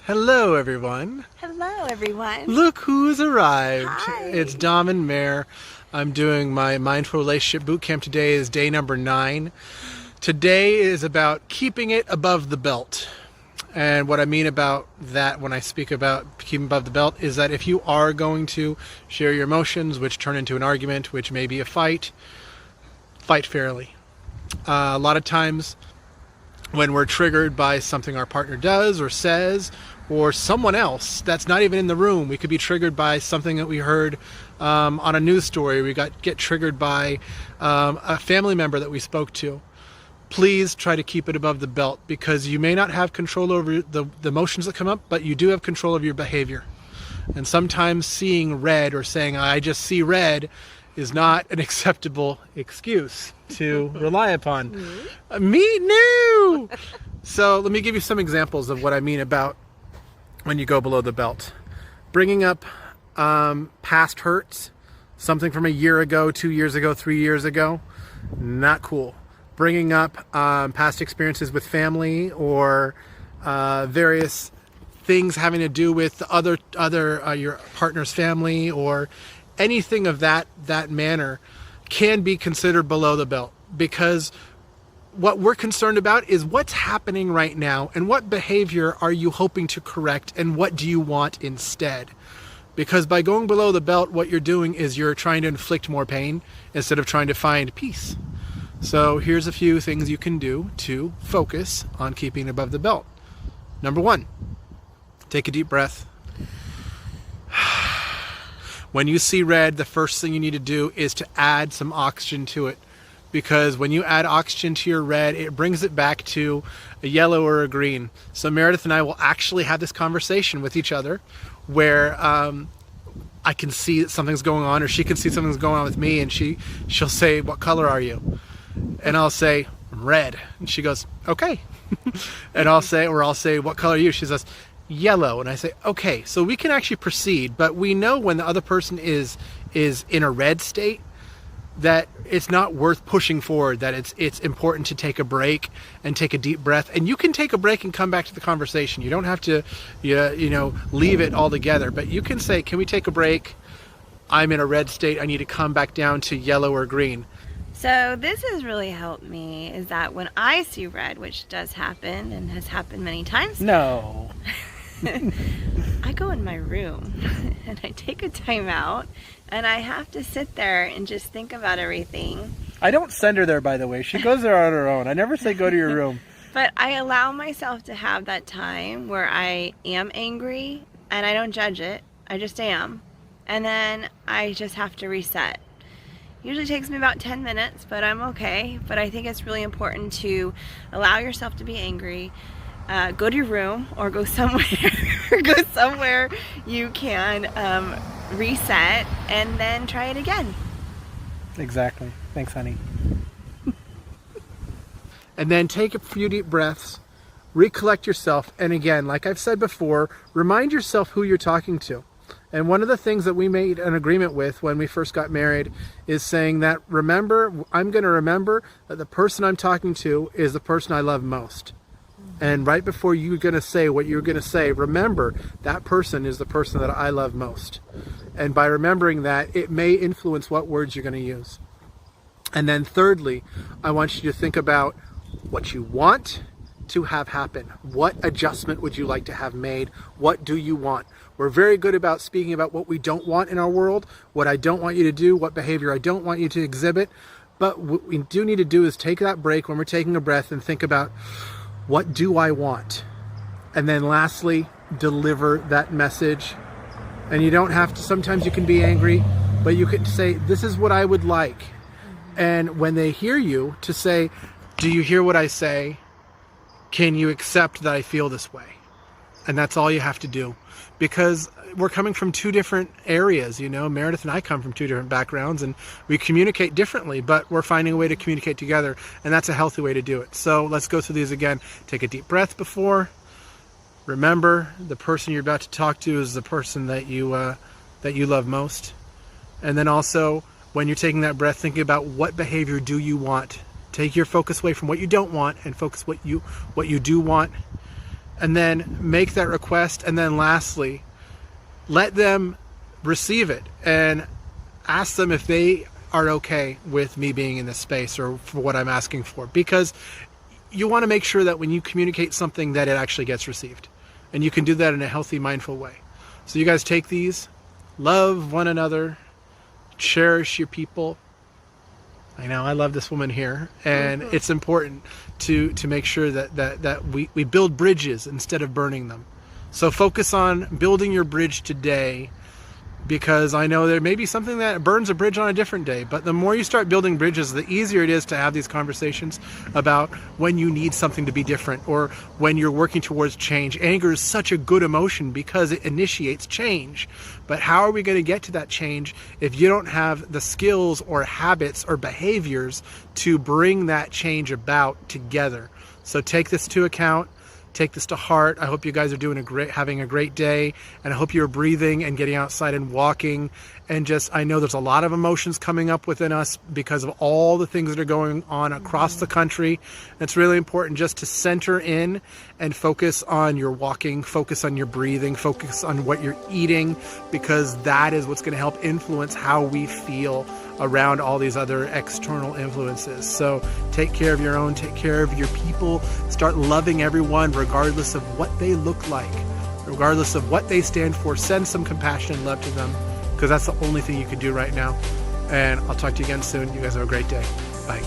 Hello, everyone. Hello, everyone. Look who's arrived. Hi. It's Dom and Mare. I'm doing my Mindful Relationship Bootcamp. Today is day number 9. Today is about keeping it above the belt. And what I mean about that when I speak about keeping above the belt is that if you are going to share your emotions, which turn into an argument, which may be a fight, fight fairly. A lot of times when we're triggered by something our partner does or says, or someone else that's not even in the room. We could be triggered by something that we heard on a news story. We get triggered by a family member that we spoke to. Please try to keep it above the belt, because you may not have control over the emotions that come up, but you do have control of your behavior. And sometimes seeing red or saying, I just see red, is not an acceptable excuse to rely upon. Me? No! So let me give you some examples of what I mean about when you go below the belt. Bringing up past hurts, something from a year ago, 2 years ago, 3 years ago, not cool. Bringing up past experiences with family or various things having to do with other your partner's family or anything of that manner can be considered below the belt, because what we're concerned about is what's happening right now and what behavior are you hoping to correct and what do you want instead. Because by going below the belt, what you're doing is you're trying to inflict more pain instead of trying to find peace. So here's a few things you can do to focus on keeping above the belt. Number 1, take a deep breath. When you see red, the first thing you need to do is to add some oxygen to it. Because when you add oxygen to your red, it brings it back to a yellow or a green. So Meredith and I will actually have this conversation with each other where I can see that something's going on, or she can see something's going on with me, and she'll say, what color are you? And I'll say, red. And she goes, okay. And I'll say, what color are you? She says, yellow. And I say, okay. So we can actually proceed, but we know when the other person is in a red state, that it's not worth pushing forward, that it's important to take a break and take a deep breath. And you can take a break and come back to the conversation. You don't have to leave it altogether, but you can say, can we take a break? I'm in a red state. I need to come back down to yellow or green. So this has really helped me, is that when I see red, which does happen and has happened many times. No. I go in my room and I take a time out and I have to sit there and just think about everything. I don't send her there, by the way. She goes there on her own. I never say go to your room. But I allow myself to have that time where I am angry and I don't judge it. I just am. And then I just have to reset. Usually takes me about 10 minutes, but I'm okay. But I think it's really important to allow yourself to be angry. Go to your room or go somewhere you can reset and then try it again. Exactly. Thanks, honey. And then take a few deep breaths, recollect yourself, and again, like I've said before, remind yourself who you're talking to. And one of the things that we made an agreement with when we first got married is saying that, remember, I'm going to remember that the person I'm talking to is the person I love most. And right before you're going to say what you're going to say, remember that person is the person that I love most. And by remembering that, it may influence what words you're going to use. And then thirdly, I want you to think about what you want to have happen. What adjustment would you like to have made? What do you want? We're very good about speaking about what we don't want in our world, what I don't want you to do, what behavior I don't want you to exhibit. But what we do need to do is take that break when we're taking a breath and think about, what do I want? And then lastly, deliver that message. And you don't have to, sometimes you can be angry, but you can say, this is what I would like. And when they hear you, to say, do you hear what I say? Can you accept that I feel this way? And that's all you have to do. Because we're coming from two different areas, Meredith and I come from two different backgrounds and we communicate differently, but we're finding a way to communicate together, and that's a healthy way to do it. So let's go through these again. Take a deep breath before. Remember, the person you're about to talk to is the person that you love most. And then also, when you're taking that breath, thinking about what behavior do you want. Take your focus away from what you don't want and focus what you do want. and then make that request. And then lastly, let them receive it and ask them if they are okay with me being in this space or for what I'm asking for, because you want to make sure that when you communicate something that it actually gets received, and you can do that in a healthy, mindful way. So you guys take these, love one another, cherish your people. I know I love this woman here, and it's important to make sure that we build bridges instead of burning them. So focus on building your bridge today, because I know there may be something that burns a bridge on a different day, but the more you start building bridges, the easier it is to have these conversations about when you need something to be different or when you're working towards change. Anger is such a good emotion because it initiates change. But how are we going to get to that change if you don't have the skills or habits or behaviors to bring that change about together? So take this to account. Take this to heart. I hope you guys are having a great day, and I hope you're breathing and getting outside and walking. And I know there's a lot of emotions coming up within us because of all the things that are going on across the country. It's really important just to center in and focus on your walking, focus on your breathing, focus on what you're eating, because that is what's going to help influence how we feel around all these other external influences. So take care of your own, take care of your people, start loving everyone regardless of what they look like, regardless of what they stand for. Send some compassion and love to them, because that's the only thing you can do right now. And I'll talk to you again soon. You guys have a great day. Bye.